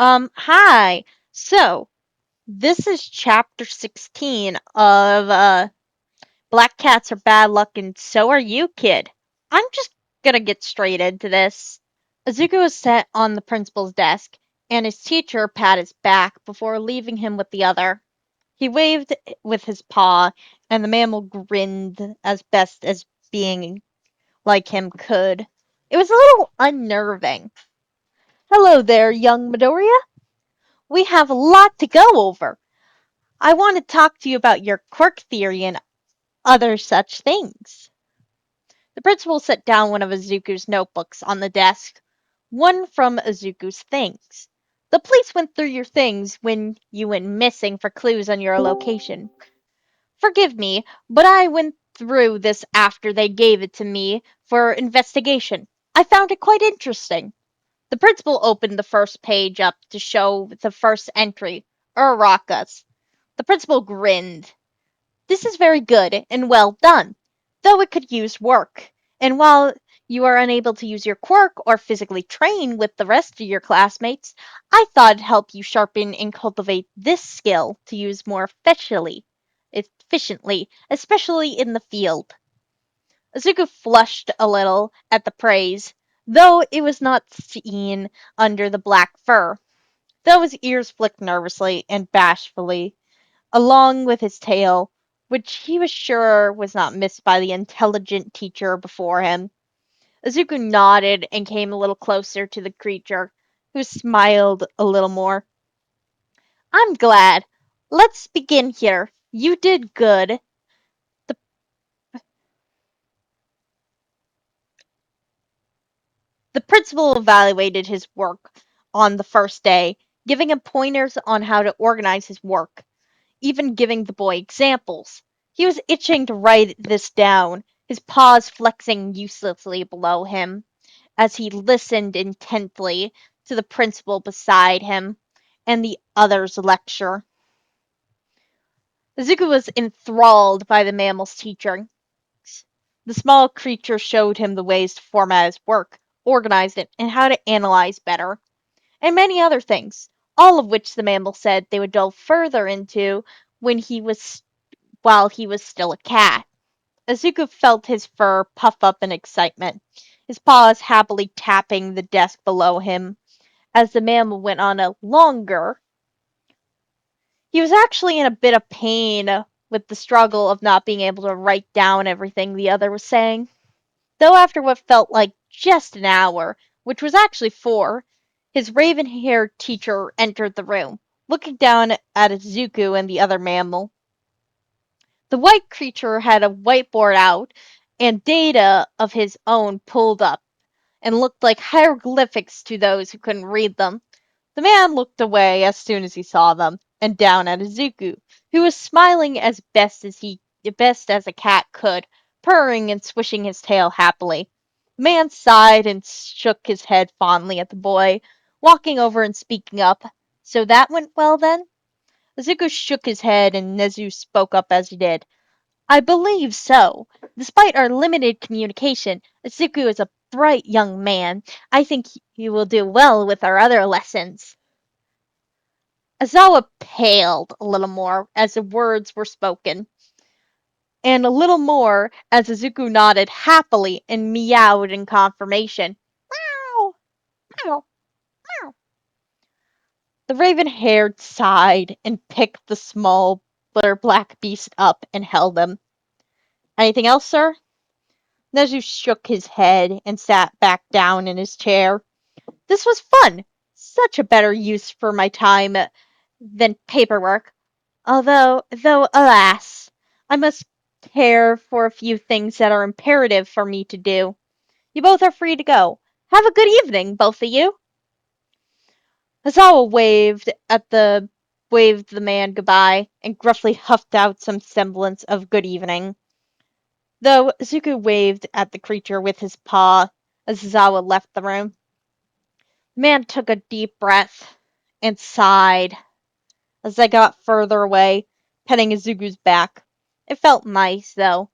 Hi. So, this is chapter 16 of Black Cats Are Bad Luck and So Are You, Kid. I'm just gonna get straight into this. Azuka was set on the principal's desk, and his teacher pat his back before leaving him with the other. He waved with his paw, and the mammal grinned as best as being like him could. It was a little unnerving. Hello there, young Midoriya. We have a lot to go over. I want to talk to you about your quirk theory and other such things. The principal set down one of Izuku's notebooks on the desk, one from Izuku's things. The police went through your things when you went missing for clues on your location. Forgive me, but I went through this after they gave it to me for investigation. I found it quite interesting. The principal opened the first page up to show the first entry, Urarakas. The principal grinned. This is very good and well done, though it could use work. And while you are unable to use your quirk or physically train with the rest of your classmates, I thought it'd help you sharpen and cultivate this skill to use more efficiently, especially in the field. Azuku flushed a little at the praise, though it was not seen under the black fur, though his ears flicked nervously and bashfully along with his tail, which he was sure was not missed by the intelligent teacher before him. Izuku nodded and came a little closer to the creature, who smiled a little more. I'm glad. Let's begin here. You did good. The, the principal evaluated his work on the first day, giving him pointers on how to organize his work, even giving the boy examples. He was itching to write this down, his paws flexing uselessly below him as he listened intently to the principal beside him and the other's lecture. Izuku was enthralled by the mammal's teaching. The small creature showed him the ways to format his work, organize it, and how to analyze better, and many other things, all of which the mammal said they would delve further into when he was while he was still a cat. Azuka felt his fur puff up in excitement, his paws happily tapping the desk below him as the mammal went on a longer. He was actually in a bit of pain with the struggle of not being able to write down everything the other was saying. Though after what felt like just an hour, which was actually 4, his raven-haired teacher entered the room, looking down at Izuku and the other mammal. The white creature had a whiteboard out and data of his own pulled up and looked like hieroglyphics to those who couldn't read them. The man looked away as soon as he saw them, and down at Izuku, who was smiling as best as a cat could, purring and swishing his tail happily. The man sighed and shook his head fondly at the boy, walking over and speaking up. So that went well then? Izuku shook his head and Nezu spoke up as he did. I believe so. Despite our limited communication, Izuku is a bright young man. I think he will do well with our other lessons. Azawa paled a little more as the words were spoken, and a little more as Izuku nodded happily and meowed in confirmation. Meow! Meow! Meow! The raven-haired sighed and picked the small black beast up and held him. Anything else, sir? Nezu shook his head and sat back down in his chair. This was fun! Such a better use for my time than paperwork. Though, alas, I must care for a few things that are imperative for me to do. You both are free to go. Have a good evening, both of you. Hazawa waved the man goodbye and gruffly huffed out some semblance of good evening. Though Zuko waved at the creature with his paw as Hazawa left the room. The man took a deep breath and sighed as they got further away, petting Izuku's back. It felt nice, though.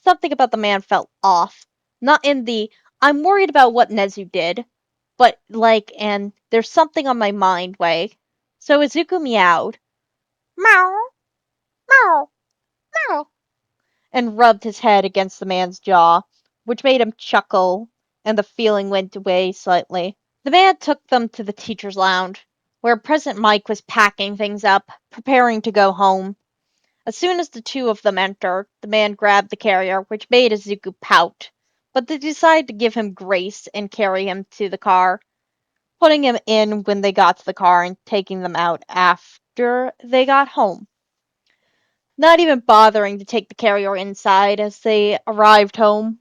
Something about the man felt off. Not in the I'm worried about what Nezu did, but and there's something on my mind way. So Izuku meowed, meow, meow, meow, and rubbed his head against the man's jaw, which made him chuckle, and the feeling went away slightly. The man took them to the teacher's lounge, where President Mike was packing things up, preparing to go home. As soon as the two of them entered, the man grabbed the carrier, which made Izuku pout, but they decided to give him grace and carry him to the car, putting him in when they got to the car and taking them out after they got home. Not even bothering to take the carrier inside as they arrived home.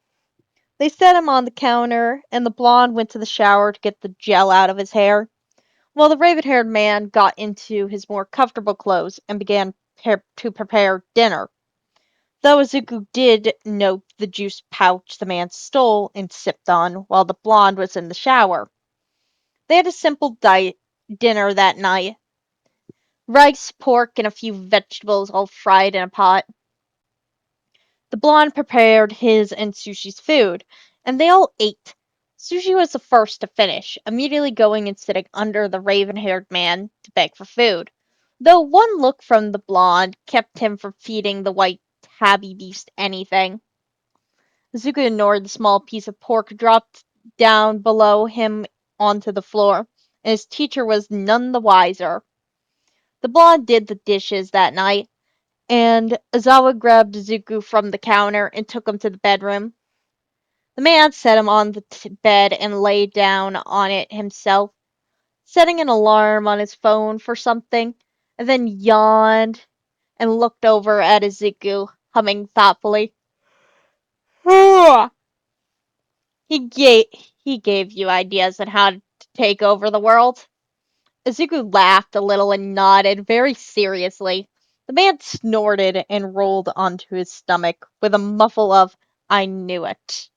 They set him on the counter, and the blonde went to the shower to get the gel out of his hair, while the raven-haired man got into his more comfortable clothes and began to prepare dinner. Though Izuku did note the juice pouch the man stole and sipped on while the blonde was in the shower. They had a simple dinner that night. Rice, pork, and a few vegetables all fried in a pot. The blonde prepared his and Sushi's food, and they all ate. Sushi was the first to finish, immediately going and sitting under the raven-haired man to beg for food, though one look from the blonde kept him from feeding the white tabby beast anything. Izuku ignored the small piece of pork dropped down below him onto the floor, and his teacher was none the wiser. The blonde did the dishes that night, and Aizawa grabbed Izuku from the counter and took him to the bedroom. The man set him on the bed and lay down on it himself, setting an alarm on his phone for something, and then yawned and looked over at Izuku, humming thoughtfully. He he gave you ideas on how to take over the world. Izuku laughed a little and nodded very seriously. The man snorted and rolled onto his stomach with a muffle of, "I knew it."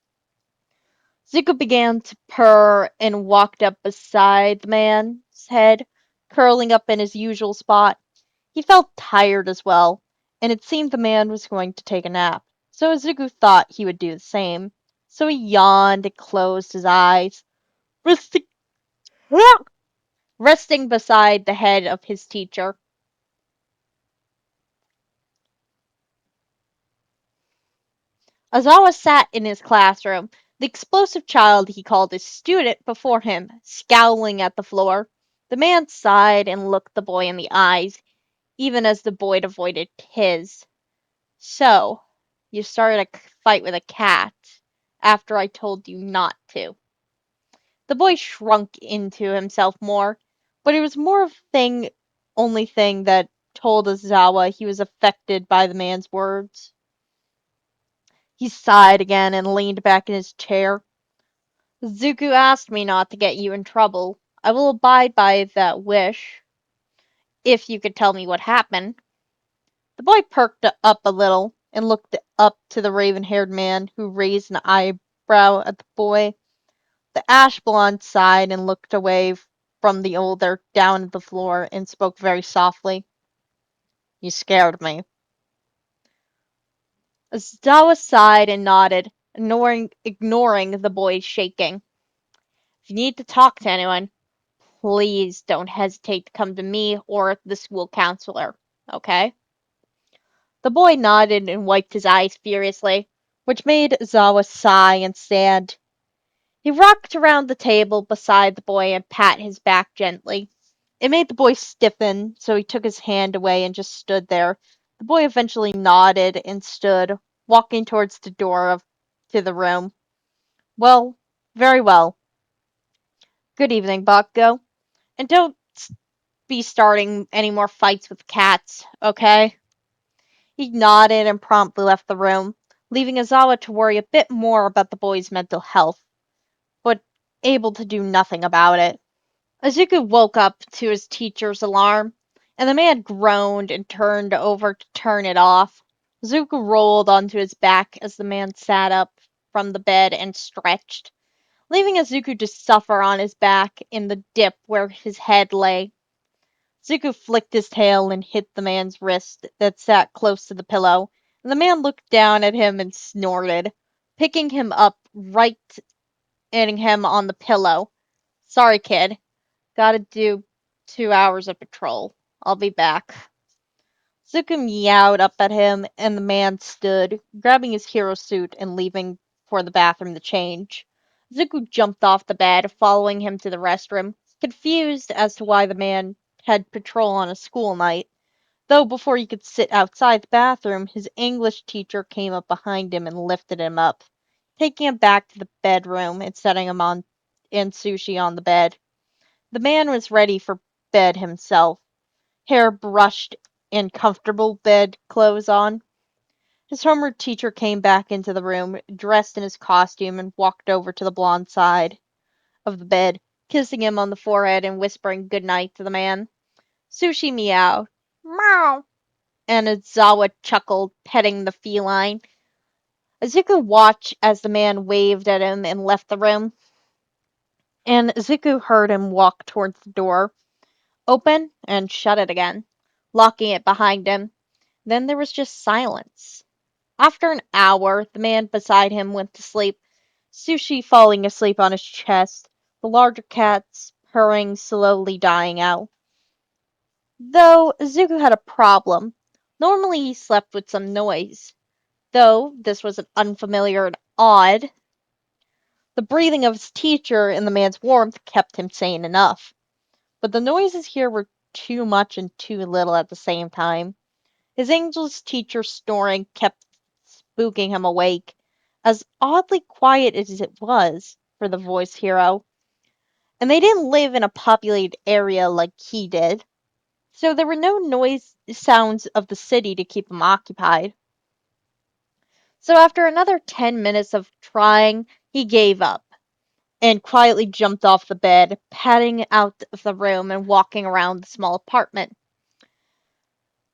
Izuku began to purr and walked up beside the man's head, curling up in his usual spot. He felt tired as well, and it seemed the man was going to take a nap, so Izuku thought he would do the same. So he yawned and closed his eyes, resting, resting beside the head of his teacher. Azawa sat in his classroom, the explosive child he called his student before him, scowling at the floor. The man sighed and looked the boy in the eyes, even as the boy avoided his. "So, you started a fight with a cat after I told you not to." The boy shrunk into himself more, but it was more of only thing that told Azawa he was affected by the man's words. He sighed again and leaned back in his chair. "Zuko asked me not to get you in trouble. I will abide by that wish, if you could tell me what happened." The boy perked up a little and looked up to the raven-haired man, who raised an eyebrow at the boy. The ash blonde sighed and looked away from the older down at the floor and spoke very softly. "You scared me." Azawa sighed and nodded, ignoring the boy's shaking. "If you need to talk to anyone, please don't hesitate to come to me or the school counselor, okay?" The boy nodded and wiped his eyes furiously, which made Azawa sigh and stand. He rocked around the table beside the boy and pat his back gently. It made the boy stiffen, so he took his hand away and just stood there. The boy eventually nodded and stood, walking towards the door to the room. "Well, very well. Good evening, Bakugo. And don't be starting any more fights with cats, okay?" He nodded and promptly left the room, leaving Azawa to worry a bit more about the boy's mental health, but able to do nothing about it. Izuku woke up to his teacher's alarm, and the man groaned and turned over to turn it off. Izuku rolled onto his back as the man sat up from the bed and stretched, leaving Izuku to suffer on his back in the dip where his head lay. Izuku flicked his tail and hit the man's wrist that sat close to the pillow, and the man looked down at him and snorted, picking him up right hitting him on the pillow. Sorry, kid. Gotta do 2 hours of patrol. I'll be back. Zuko meowed up at him, and the man stood, grabbing his hero suit and leaving for the bathroom to change. Zuko jumped off the bed, following him to the restroom, confused as to why the man had patrol on a school night. Though before he could sit outside the bathroom, his English teacher came up behind him and lifted him up, taking him back to the bedroom and setting him on and Sushi on the bed. The man was ready for bed himself, hair brushed and comfortable bed clothes on. His homeroom teacher came back into the room, dressed in his costume, and walked over to the blonde side of the bed, kissing him on the forehead and whispering good night to the man. Sushi meowed, meow, and Azawa chuckled, petting the feline. Zuko watched as the man waved at him and left the room, and Zuko heard him walk towards the door, open and shut it again, locking it behind him. Then there was just silence. After an hour, the man beside him went to sleep, Sushi falling asleep on his chest, the larger cats purring slowly dying out. Though Zuko had a problem. Normally he slept with some noise. Though this was unfamiliar and odd, the breathing of his teacher and the man's warmth kept him sane enough. But the noises here were too much and too little at the same time. His English teacher snoring kept spooking him awake, as oddly quiet as it was for the voice hero. And they didn't live in a populated area like he did, so there were no noise sounds of the city to keep him occupied. So after another 10 minutes of trying, he gave up and quietly jumped off the bed, padding out of the room and walking around the small apartment.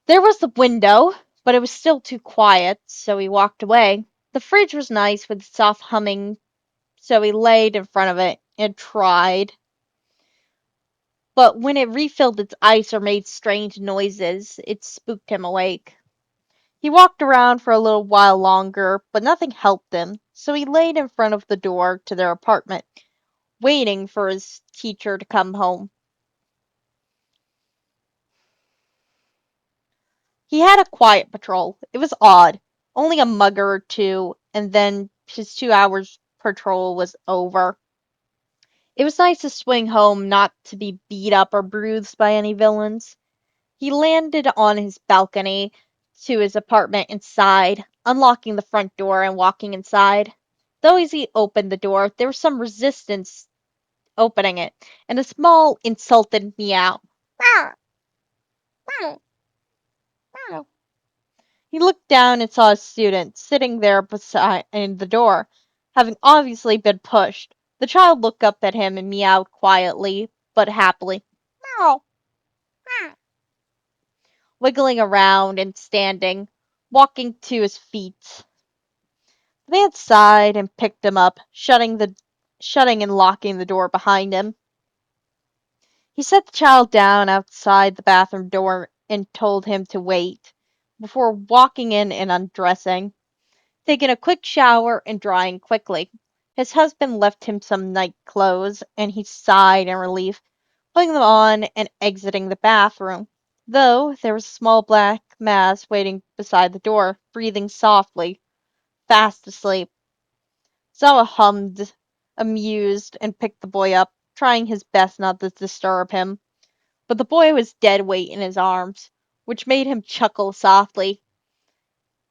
There was the window, but it was still too quiet, so he walked away. The fridge was nice with soft humming, so he laid in front of it and tried. But when it refilled its ice or made strange noises, it spooked him awake. He walked around for a little while longer, but nothing helped him, so he laid in front of the door to their apartment, waiting for his teacher to come home. He had a quiet patrol. It was odd. Only a mugger or two, and then his 2 hours patrol was over. It was nice to swing home, not to be beat up or bruised by any villains. He landed on his balcony to his apartment and sighed, unlocking the front door and walking inside. Though as he opened the door, there was some resistance opening it, and a small insulted meow. Meow, meow, meow. He looked down and saw a student sitting there beside the door, having obviously been pushed. The child looked up at him and meowed quietly but happily. Meow, meow. Wiggling around and standing, walking to his feet. The man sighed and picked him up, shutting and locking the door behind him. He set the child down outside the bathroom door and told him to wait, before walking in and undressing, taking a quick shower and drying quickly. His husband left him some night clothes, and he sighed in relief, putting them on and exiting the bathroom. Though there was a small black mass waiting beside the door, breathing softly, fast asleep. Zawa hummed, amused, and picked the boy up, trying his best not to disturb him. But the boy was dead weight in his arms, which made him chuckle softly.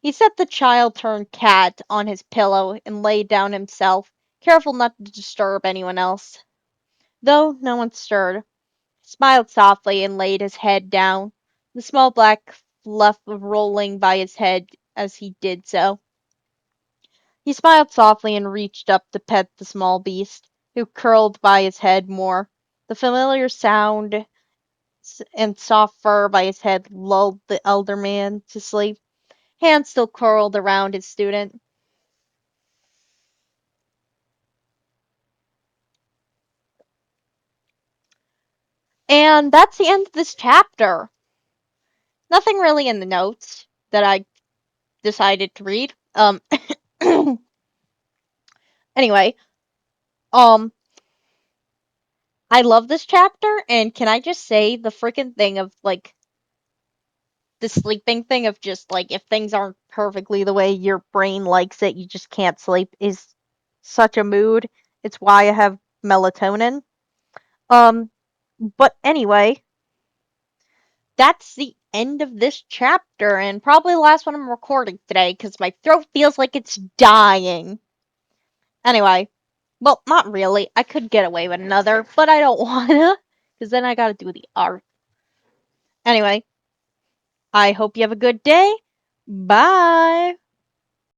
He set the child-turned cat on his pillow and lay down himself, careful not to disturb anyone else. Though no one stirred, he smiled softly and laid his head down, the small black fluff rolling by his head as he did so. He smiled softly and reached up to pet the small beast, who curled by his head more. The familiar sound and soft fur by his head lulled the elder man to sleep, hands still curled around his student. And that's the end of this chapter. Nothing really in the notes that I decided to read. Anyway, um, I love this chapter, and can I just say the freaking thing of, like, the sleeping thing of just, like, if things aren't perfectly the way your brain likes it, you just can't sleep is such a mood. It's why I have melatonin. Um, but anyway, that's the end of this chapter, and probably the last one I'm recording today, because my throat feels like it's dying. Anyway, well, not really. I could get away with another, but I don't wanna, because then I gotta do the art. Anyway, I hope you have a good day. Bye!